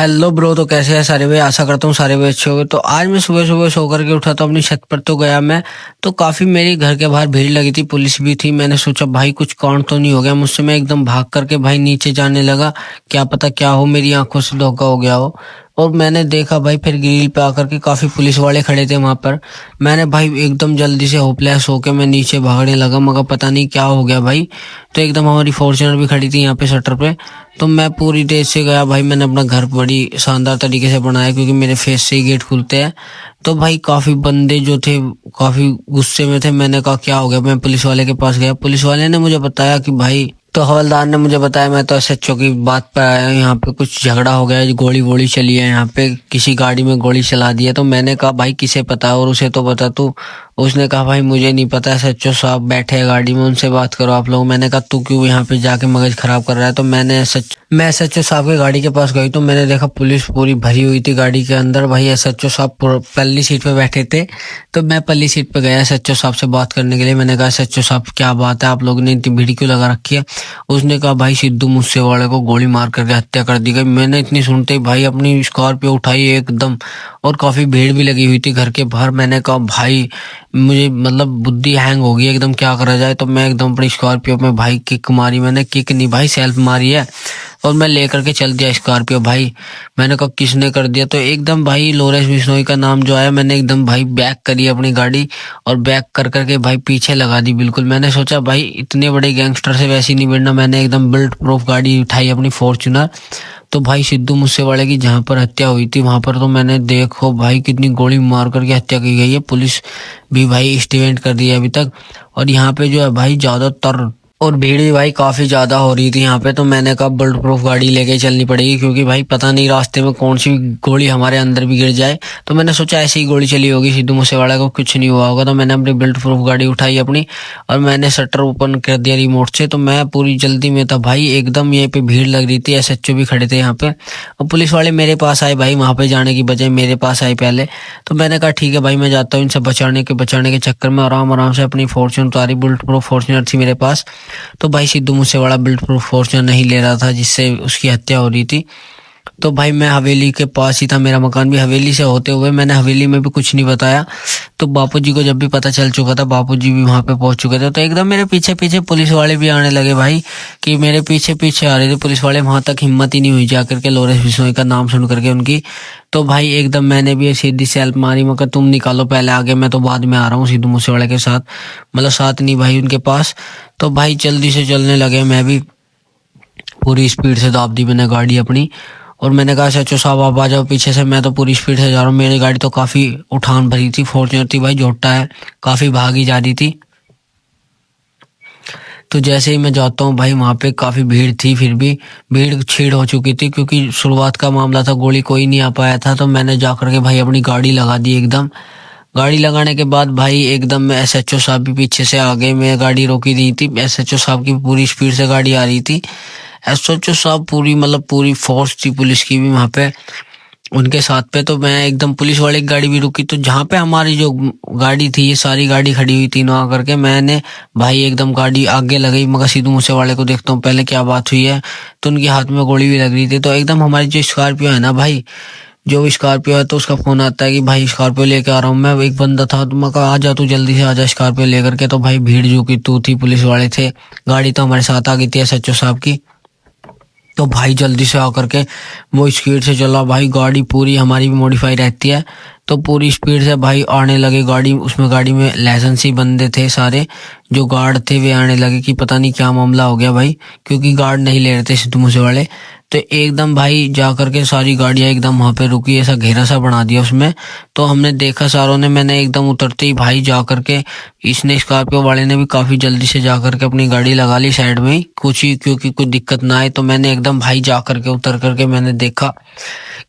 Hello bro. तो कैसे हैं सारे भाई? आशा करता हूँ सारे भाई अच्छे होंगे। तो आज मैं सुबह सुबह सो करके उठा तो अपनी छत पर तो गया मैं। तो काफी मेरी घर के बाहर भीड़ लगी थी, पुलिस भी थी। मैंने सोचा भाई कुछ कांड तो नहीं हो गया मुझसे। मैं एकदम भाग करके भाई नीचे जाने लगा, क्या पता क्या हो, मेरी आंखों से धोखा हो गया हो। और मैंने देखा भाई फिर ग्रिल पे आकर के काफी पुलिस वाले खड़े थे वहां पर। मैंने भाई एकदम जल्दी से होपलेस होके मैं नीचे भागने लगा, मगर पता नहीं क्या हो गया भाई। तो एकदम हमारी फॉर्च्यूनर भी खड़ी थी यहाँ पे शटर पे। तो मैं पूरी तेज से गया भाई। मैंने अपना घर बड़ी शानदार तरीके से बनाया, क्योंकि मेरे फेस से ही गेट खुलते हैं। तो भाई काफी बंदे जो थे काफी गुस्से में थे। मैंने कहा क्या हो गया, मैं पुलिस वाले के पास गया। पुलिस वाले ने मुझे बताया कि भाई, तो हवलदार ने मुझे बताया, मैं तो एसएचओ की बात पर आया हूँ, यहाँ पे कुछ झगड़ा हो गया है, गोली वोली चली है यहाँ पे, किसी गाड़ी में गोली चला दी है। तो मैंने कहा भाई किसे पता, और उसे तो बता तू। उसने कहा भाई मुझे नहीं पता, एसएचओ साहब बैठे हैं गाड़ी में, उनसे बात करो आप लोग। मैंने कहा तू क्यों यहाँ पे जाके मगज खराब कर रहा है। तो मैं एसएचओ साहब के गाड़ी के पास गई, तो मैंने देखा पुलिस पूरी भरी हुई थी गाड़ी के अंदर। भाई एसएचओ साहब पल्ली सीट पे बैठे थे। तो मैं पल्ली सीट पे गया एसएचओ साहब से बात करने के लिए। मैंने कहा एसएचओ साहब क्या बात है, आप लोगों ने इतनी भीड़ क्यों लगा रखी है। उसने कहा भाई सिद्धू मूसेवाले को गोली मार करके हत्या कर दी गई। मैंने इतनी सुनते ही भाई अपनी स्कॉर्पियो उठाई एकदम, और काफी भीड़ भी लगी हुई थी घर के बाहर। मैंने कहा भाई मुझे मतलब बुद्धि हैंग हो गई एकदम, क्या करा जाए। तो मैं एकदम अपनी स्कॉर्पियो में भाई किक मारी। मैंने किक नहीं भाई सेल्फ मारी है, और मैं लेकर के चल दिया स्कॉर्पियो भाई। मैंने कहा किसने कर दिया, तो एकदम भाई लोरेंस बिश्नोई का नाम जो आया, मैंने एकदम भाई बैक करी अपनी गाड़ी, और बैक कर करके भाई पीछे लगा दी बिल्कुल। मैंने सोचा भाई इतने बड़े गैंगस्टर से वैसे नहीं भिड़ना। मैंने एकदम बिल्ट प्रूफ गाड़ी उठाई अपनी फॉर्च्यूनर। तो भाई सिद्धू मूसेवाले की जहां पर हत्या हुई थी वहां पर तो मैंने देखो भाई कितनी गोली मार करके हत्या की गई है। पुलिस भी भाई स्टेटमेंट कर दी है अभी तक। और यहाँ पे जो है भाई ज्यादातर और भीड़ भी भाई काफी ज्यादा हो रही थी यहाँ पे। तो मैंने कहा बुलेट प्रूफ गाड़ी लेके चलनी पड़ेगी, क्योंकि भाई पता नहीं रास्ते में कौन सी गोली हमारे अंदर भी गिर जाए। तो मैंने सोचा ऐसी ही गोली चली होगी, सिद्धू मूसेवाला को कुछ नहीं हुआ होगा। तो मैंने अपनी बुलेट प्रूफ गाड़ी उठाई अपनी, और मैंने शटर ओपन कर दिया रिमोट से। तो मैं पूरी जल्दी में था भाई, एकदम ये पे भीड़ लग रही थी, एसएचओ भी खड़े थे यहाँ पे। और पुलिस वाले मेरे पास आए भाई, वहां पे जाने की बजाय मेरे पास आए पहले। तो मैंने कहा ठीक है भाई मैं जाता हूँ। इनसे बचाने के चक्कर में आराम आराम से अपनी फॉर्च्यूनर उतारी, बुलेट प्रूफ फॉर्च्यूनर थी मेरे पास। तो भाई Sidhu Moosewala bullet proof Fortuner नहीं ले रहा था, जिससे उसकी हत्या हो रही थी। तो भाई मैं हवेली के पास ही था, मेरा मकान भी हवेली से होते हुए मैंने हवेली में भी कुछ नहीं बताया। तो बापूजी को जब भी पता चल चुका था, बापूजी भी वहां पे पहुंच चुके थे। तो एकदम मेरे पीछे पीछे पुलिस वाले भी आने लगे भाई, कि मेरे पीछे पीछे आ रहे थे पुलिस वाले। वहां तक हिम्मत ही नहीं हुई जाकर के लोरेंस बिश्नोई का नाम सुन करके उनकी। तो भाई एकदम मैंने भी सीधी से हेल्प मारी, मगर तुम निकालो पहले आगे, मैं तो बाद में आ रहा हूँ सिद्धू मूसेवाले के साथ, मतलब साथ नहीं भाई उनके पास। तो भाई जल्दी से चलने लगे, मैं भी पूरी स्पीड से दाब दी मैंने गाड़ी अपनी। और मैंने कहा सचो साहब आप आ जाओ पीछे से, मैं तो पूरी स्पीड से जा रहा हूँ। मेरी गाड़ी तो काफी उठान भरी थी, फॉर्च्यूनर थी भाई, जोटा है, काफी भागी जा रही थी। तो जैसे ही मैं जाता हूँ भाई वहां पे काफी भीड़ थी, फिर भी भीड़ छीड़ हो चुकी थी, क्योंकि शुरुआत का मामला था, गोली कोई नहीं आ पाया था। तो मैंने जाकर के भाई अपनी गाड़ी लगा दी एकदम। गाड़ी लगाने के बाद भाई एकदम एसएचओ साहब भी पीछे से आ गए। मैं गाड़ी रोकी दी थी, एसएचओ साहब की पूरी स्पीड से गाड़ी आ रही थी। एसएचओ साहब पूरी मतलब पूरी फोर्स थी पुलिस की भी वहां पे उनके साथ पे। तो मैं एकदम पुलिस वाले की गाड़ी भी रुकी, तो जहाँ पे हमारी जो गाड़ी थी ये सारी गाड़ी खड़ी हुई तीनों आकर के, मैंने भाई एकदम गाड़ी आगे लगाई। मगर सिद्धू मूसेवाले को देखता हूँ पहले क्या बात हुई है। तो उनके हाथ में गोली भी लग रही थी। तो एकदम हमारी जो स्कॉर्पियो है ना भाई, जो स्कॉर्पियो है, तो उसका फोन आता है कि भाई स्कॉर्पियो लेके आ रहा हूँ मैं। एक बंदा था, तो मैं कहा आ जा तू जल्दी से आ जा स्कॉर्पियो लेकर के। तो भाई भीड़ जो की तू थी, पुलिस वाले थे, गाड़ी तो हमारे साथ आ गई थी एसएचओ साहब की। तो भाई जल्दी से आकर के वो स्पीड से चला भाई, गाड़ी पूरी हमारी भी मॉडिफाई रहती है। तो पूरी स्पीड से भाई आने लगे गाड़ी, उसमें गाड़ी में लाइसेंसी बंदे थे सारे, जो गार्ड थे वे आने लगे कि पता नहीं क्या मामला हो गया भाई, क्योंकि गार्ड नहीं ले रहे थे सिद्धू मूसेवाले। तो एकदम भाई जा करके सारी गाड़ियां एकदम वहां पे रुकी, ऐसा घेरा सा बना दिया उसमें। तो हमने देखा सारों ने, मैंने एकदम उतरते ही भाई जा करके, इसने स्कॉर्पियो वाले ने भी काफी जल्दी से जा करके अपनी गाड़ी लगा ली साइड में ही, कुछ ही क्योंकि कोई दिक्कत ना आए। तो मैंने एकदम भाई जा करके उतर करके मैंने देखा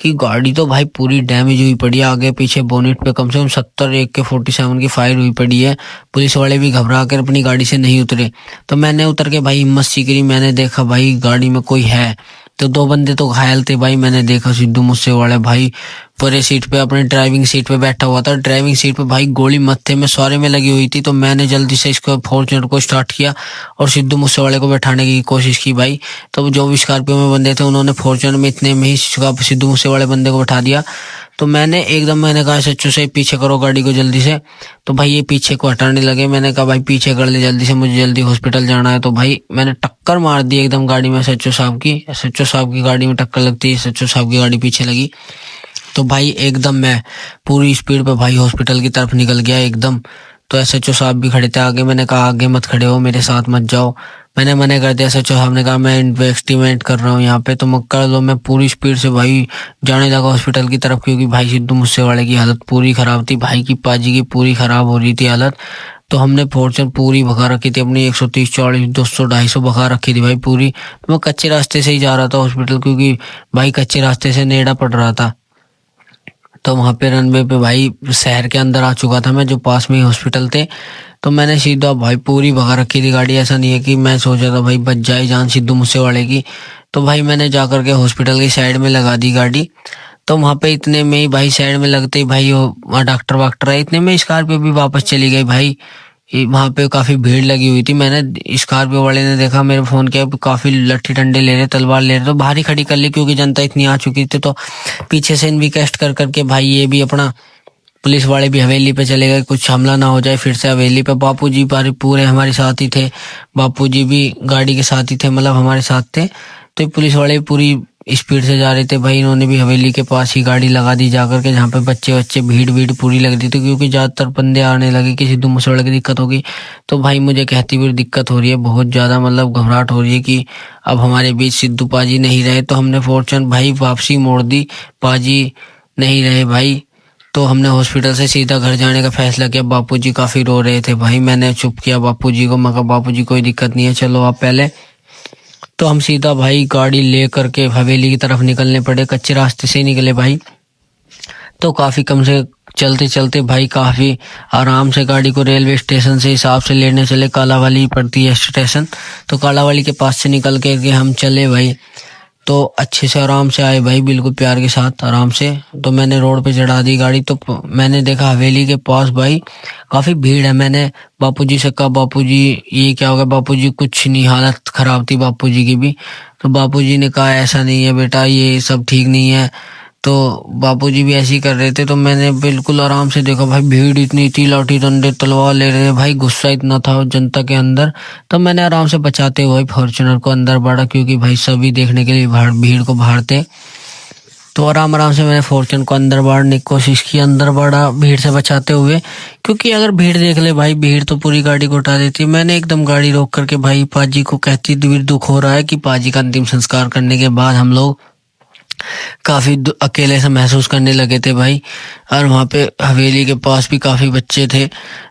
कि गाड़ी तो भाई पूरी डैमेज हुई पड़ी है, आगे पीछे बोनेट पे कम से कम 70 AK-47 की फायर हुई पड़ी है। पुलिस वाले भी घबरा कर अपनी गाड़ी से नहीं उतरे। तो मैंने उतर के भाई हिम्मत सी करी, मैंने देखा भाई गाड़ी में कोई है। तो दो बंदे तो घायल थे भाई, मैंने देखा सिद्धू मूसेवाले भाई पूरे सीट पे अपने ड्राइविंग सीट पे बैठा हुआ था। ड्राइविंग सीट पे भाई गोली मत्थे में सौरे में लगी हुई थी। तो मैंने जल्दी से इसको फॉर्च्यूनर को स्टार्ट किया और सिद्धू मूसेवाले को बैठाने की कोशिश की भाई। तो जो भी स्कॉर्पियो में बंदे थे उन्होंने फॉर्च्यूनर में इतने में ही सिद्धू मूसेवाले बंदे को बैठा दिया। तो मैंने कहा सच्चू से पीछे करो गाड़ी को जल्दी से। तो भाई ये पीछे को हटाने लगे। मैंने कहा भाई पीछे कर ले जल्दी से, मुझे जल्दी हॉस्पिटल जाना है। तो भाई मैंने टक्कर मार दी एकदम गाड़ी में सच्चू साहब की। सच्चू साहब की गाड़ी में टक्कर लगती है, सच्चू साहब की गाड़ी पीछे लगी। तो भाई एकदम मैं पूरी स्पीड पे भाई हॉस्पिटल की तरफ निकल गया एकदम। तो एसएचओ साहब भी खड़े थे आगे। मैंने कहा आगे मत खड़े हो, मेरे साथ मत जाओ। मैंने मना कर दिया। एसएचओ साहब ने कहा मैं इन्वेस्टिगेट कर रहा हूँ यहाँ पे, तो मैं कर लो। मैं पूरी स्पीड से भाई जाने लगा हॉस्पिटल की तरफ, क्योंकि भाई सिद्धू मूसेवाले की हालत पूरी खराब थी। भाई की पाजी की पूरी खराब हो रही थी हालत। तो हमने फॉर्च्यूनर पूरी भगा रखी थी अपनी 130 40 200 250 भगा रखी थी भाई पूरी। तो मैं कच्चे रास्ते से ही जा रहा था हॉस्पिटल, क्योंकि भाई कच्चे रास्ते से नेड़ा पड़ रहा था। तो वहाँ पे रनवे पे भाई शहर के अंदर आ चुका था मैं, जो पास में ही हॉस्पिटल थे। तो मैंने सीधा भाई पूरी भगा रखी थी गाड़ी। ऐसा नहीं है कि मैं सोचा था भाई बच जाए जान सिद्धू मूसेवाले की। तो भाई मैंने जा करके हॉस्पिटल की साइड में लगा दी गाड़ी। तो वहाँ पे इतने में ही भाई साइड में लगते ही भाई वो डॉक्टर वाक्टर है, इतने में स्कॉर्पियो भी वापस चली गई भाई। वहाँ पे काफी भीड़ लगी हुई थी। मैंने स्कॉर्पियो वाले ने देखा, मेरे फोन किया, काफी लट्ठी डंडे ले रहे, तलवार ले रहे, तो बाहर ही खड़ी कर ली क्योंकि जनता इतनी आ चुकी थी। तो पीछे से इनविकेस्ट कर करके भाई ये भी अपना पुलिस वाले भी हवेली पे चले गए, कुछ हमला ना हो जाए फिर से हवेली पे। बापूजी पूरे हमारे साथ ही थे, बापूजी भी गाड़ी के साथ ही थे, मतलब हमारे साथ थे। तो पुलिस वाले पूरी स्पीड से जा रहे थे भाई। इन्होंने भी हवेली के पास ही गाड़ी लगा दी जाकर के, जहाँ पे बच्चे भीड़ पूरी लग रही थी, क्योंकि ज्यादातर बंदे आने लगे कि सिद्धू मूसेवाले की दिक्कत होगी। तो भाई मुझे कहती हुई दिक्कत हो रही है बहुत ज्यादा, मतलब घबराहट हो रही है कि अब हमारे बीच सिद्धू पाजी नहीं रहे। तो हमने फॉर्च्यूनर भाई वापसी मोड़ दी, पाजी नहीं रहे भाई। तो हमने हॉस्पिटल से सीधा घर जाने का फैसला किया। बापूजी काफी रो रहे थे भाई। मैंने चुप किया बापूजी को, मैं कहा बापूजी कोई दिक्कत नहीं है, चलो आप पहले। तो हम सीधा भाई गाड़ी ले करके हवेली की तरफ निकलने पड़े, कच्चे रास्ते से निकले भाई। तो काफी कम से चलते चलते भाई काफी आराम से गाड़ी को रेलवे स्टेशन से हिसाब से लेने चले। कालावाली पड़ती है स्टेशन, तो कालावाली के पास से निकल के हम चले भाई। तो अच्छे से आराम से आए भाई, बिल्कुल प्यार के साथ आराम से। तो मैंने रोड पे चढ़ा दी गाड़ी। तो मैंने देखा हवेली के पास भाई काफी भीड़ है। मैंने बापूजी से कहा बापूजी ये क्या हो गया? बापूजी कुछ नहीं, हालत खराब थी बापूजी की भी। तो बापूजी ने कहा ऐसा नहीं है बेटा, ये सब ठीक नहीं है। तो बापूजी भी ऐसे ही कर रहे थे। तो मैंने बिल्कुल आराम से देखा भाई, भीड़ इतनी थी, लाठी डंडे तलवार ले रहे भाई, गुस्सा इतना था जनता के अंदर। तो मैंने आराम से बचाते हुए फॉर्च्यूनर को अंदर बढ़ा, क्योंकि भाई सभी देखने के लिए भीड़ को बाहरते। तो आराम आराम से मैंने फॉर्च्यूनर को अंदर बढ़ने की कोशिश की, अंदर बढ़ा भीड़ से बचाते हुए, क्योंकि अगर भीड़ देख ले भाई, भीड़ तो पूरी गाड़ी को उठा देती। मैंने एकदम गाड़ी रोक करके भाई पाजी को कहती दुख हो रहा है कि पाजी का अंतिम संस्कार करने के बाद हम लोग काफी अकेले से महसूस करने लगे थे भाई। और वहाँ पे हवेली के पास भी काफी बच्चे थे।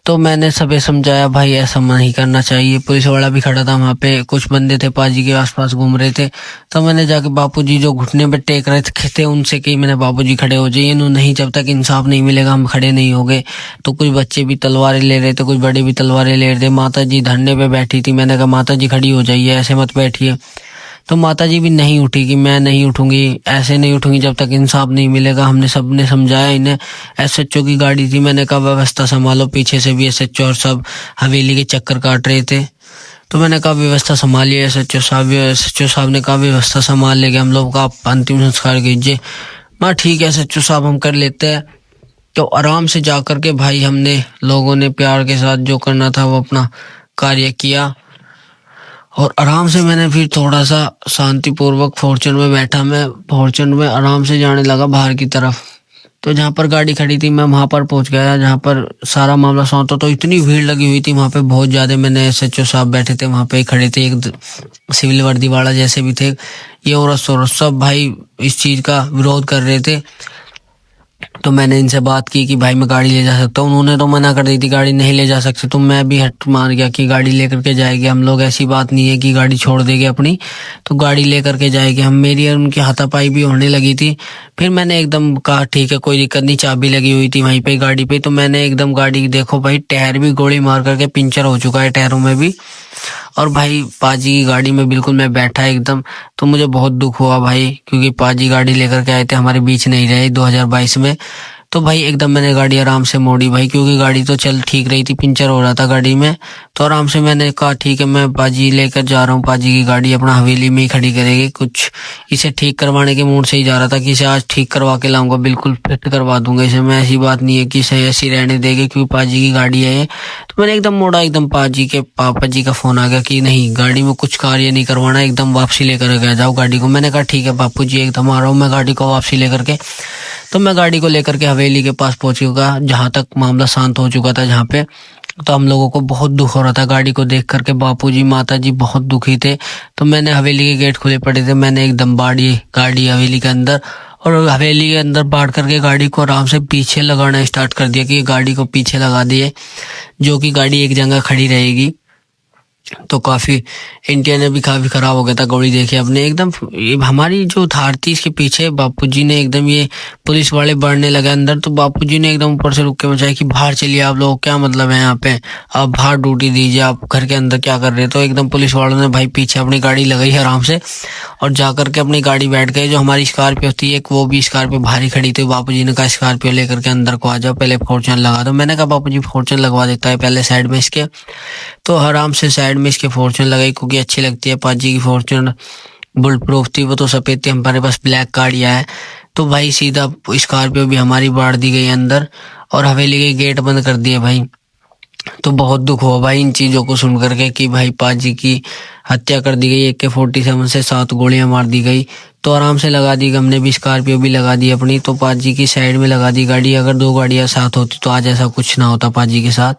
तो मैंने सबे समझाया भाई ऐसा नहीं करना चाहिए। पुलिस वाला भी खड़ा था वहाँ पे, कुछ बंदे थे पाजी के आसपास घूम रहे थे। तो मैंने जाके बापूजी जो घुटने पे टेक रहे थे उनसे कही मैंने बापूजी खड़े हो जाइए, नहीं जब तक इंसाफ नहीं मिलेगा हम खड़े नहीं होंगे। तो कुछ बच्चे भी तलवारें ले रहे थे, कुछ बड़े भी तलवारें ले रहे थे। माता जी धरने पे बैठी थी, मैंने कहा माता जी खड़ी हो जाइए, ऐसे मत बैठिए। तो माता जी भी नहीं उठी कि मैं नहीं उठूंगी, ऐसे नहीं उठूंगी जब तक इंसाफ नहीं मिलेगा। हमने सबने समझाया इन्हें। एसएचओ की गाड़ी थी, मैंने कहा व्यवस्था संभालो, पीछे से भी एसएचओ और सब हवेली के चक्कर काट रहे थे। तो मैंने कहा व्यवस्था संभालिए। एसएचओ साहब ने कहा व्यवस्था संभाल लेंगे हम लोग, का अंतिम संस्कार कीजिए। मैं ठीक है एसएचओ साहब हम कर लेते हैं। तो आराम से जा करके भाई हमने लोगों ने प्यार के साथ जो करना था वो अपना कार्य किया। और आराम से मैंने फिर थोड़ा सा शांतिपूर्वक फॉर्च्यूनर में बैठा। मैं फॉर्च्यूनर में आराम से जाने लगा बाहर की तरफ। तो जहाँ पर गाड़ी खड़ी थी मैं वहां पर पहुंच गया, जहाँ पर सारा मामला सौंता। तो इतनी भीड़ लगी हुई थी वहां पे बहुत ज्यादा। मैंने एसएचओ साहब बैठे थे वहां पे खड़े थे, एक सिविल वर्दी वाला जैसे भी थे, ये औरत सब भाई इस चीज का विरोध कर रहे थे। तो मैंने इनसे बात की कि भाई मैं गाड़ी ले जा सकता हूँ। उन्होंने तो मना कर दी थी गाड़ी नहीं ले जा सकते। तो मैं भी हट मार गया कि गाड़ी लेकर के जाएंगे हम लोग, ऐसी बात नहीं है कि गाड़ी छोड़ देंगे अपनी, तो गाड़ी लेकर के जाएंगे हम। मेरी और उनकी हाथापाई भी होने लगी थी। फिर मैंने एकदम कहा ठीक है कोई दिक्कत नहीं, चाबी लगी हुई थी वहीं पे गाड़ी पे। तो मैंने एकदम गाड़ी देखो भाई, टायर भी गोली मार करके पंचर हो चुका है टायरों में भी। और भाई पाजी की गाड़ी में बिल्कुल मैं बैठा एकदम, तो मुझे बहुत दुख हुआ भाई, क्योंकि पाजी गाड़ी लेकर के आए थे, हमारे बीच नहीं रहे 2022 में। तो भाई एकदम मैंने गाड़ी आराम से मोड़ी भाई, क्योंकि गाड़ी तो चल ठीक रही थी, पंचर हो रहा था गाड़ी में। तो आराम से मैंने कहा ठीक है, मैं पाजी लेकर जा रहा हूँ, पाजी की गाड़ी अपना हवेली में ही खड़ी करेगी। कुछ इसे ठीक करवाने के मूड से ही जा रहा था कि इसे आज ठीक करवा के लाऊंगा, बिल्कुल फिट करवा दूंगा इसे मैं। ऐसी बात नहीं है कि इसे ऐसी रहने देगी, क्योंकि पाजी की गाड़ी है ये। तो मैंने एकदम मोड़ा, एकदम पाजी के पापा जी का फोन आ गया कि नहीं, गाड़ी में कुछ कार्य नहीं करवाना, एकदम वापसी लेकर गया जाओ गाड़ी को। मैंने कहा ठीक है बापू जी, एकदम आ रहा हूँ मैं गाड़ी को वापसी लेकर के। तो मैं गाड़ी को लेकर के हवेली के पास पहुंच चुका, जहां तक मामला शांत हो चुका था जहां पे। तो हम लोगों को बहुत दुख हो रहा था गाड़ी को देख करके, बापूजी माताजी बहुत दुखी थे। तो मैंने हवेली के गेट खुले पड़े थे, मैंने एकदम बाड़ी गाड़ी हवेली के अंदर, और हवेली के अंदर बाढ़ करके गाड़ी को आराम से पीछे लगाना स्टार्ट कर दिया कि गाड़ी को पीछे लगा दिए, जो कि गाड़ी एक जगह खड़ी रहेगी। तो काफी इंडिया भी काफी खराब हो गया था गाड़ी देखे अपने एकदम। ये हमारी जो थार थी, इसके पीछे बापूजी ने एकदम, ये पुलिस वाले बढ़ने लगे अंदर, तो बापूजी ने एकदम ऊपर से रुक के मचाया कि बाहर चलिए आप लोग, क्या मतलब है यहाँ पे, आप बाहर ड्यूटी दीजिए, आप घर के अंदर क्या कर रहे। तो एकदम पुलिस वालों ने भाई पीछे अपनी गाड़ी लगाई आराम से, और जा करके अपनी गाड़ी बैठ गए। जो हमारी स्कॉर्पियो थी एक, वो भी स्कॉर्पियो बाहर ही खड़ी थी। बापूजी ने कहा स्कॉर्पियो लेकर के अंदर को आ जाओ, पहले फॉर्च्यूनर लगा दो। मैंने कहा बापूजी फॉर्च्यूनर लगवा देता है पहले साइड में इसके। तो आराम से साइड में इसके फॉर्च्यूनर लगाई, क्योंकि अच्छी लगती है पाजी की फॉर्च्यूनर, बुलेट प्रूफ थी वो तो सफेद थी, हमारे पास ब्लैक गाड़ियाँ है। तो भाई सीधा स्कॉर्पियो भी हमारी बाढ़ दी गई अंदर, और हवेली के गेट बंद कर दिए भाई। तो बहुत दुख हुआ भाई इन चीजों को सुन करके कि भाई पाजी की हत्या कर दी गई, AK-47 से 7 गोलियां मार दी गई। तो आराम से लगा दी, हमने भी स्कॉर्पियो भी लगा दी अपनी, तो पाजी की साइड में लगा दी गाड़ी। अगर 2 गाड़ियां साथ होती तो आज ऐसा कुछ ना होता पाजी के साथ।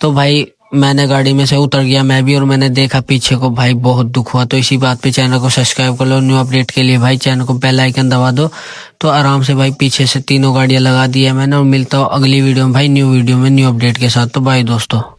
तो भाई मैंने गाड़ी में से उतर गया मैं भी, और मैंने देखा पीछे को, भाई बहुत दुख हुआ। तो इसी बात पे चैनल को सब्सक्राइब कर लो न्यू अपडेट के लिए भाई, चैनल को बेल आइकन दबा दो। तो आराम से भाई पीछे से 3 गाड़ियां लगा दी है मैंने, और मिलता हूँ अगली वीडियो में भाई, न्यू वीडियो में न्यू अपडेट के साथ। तो बाय दोस्तों।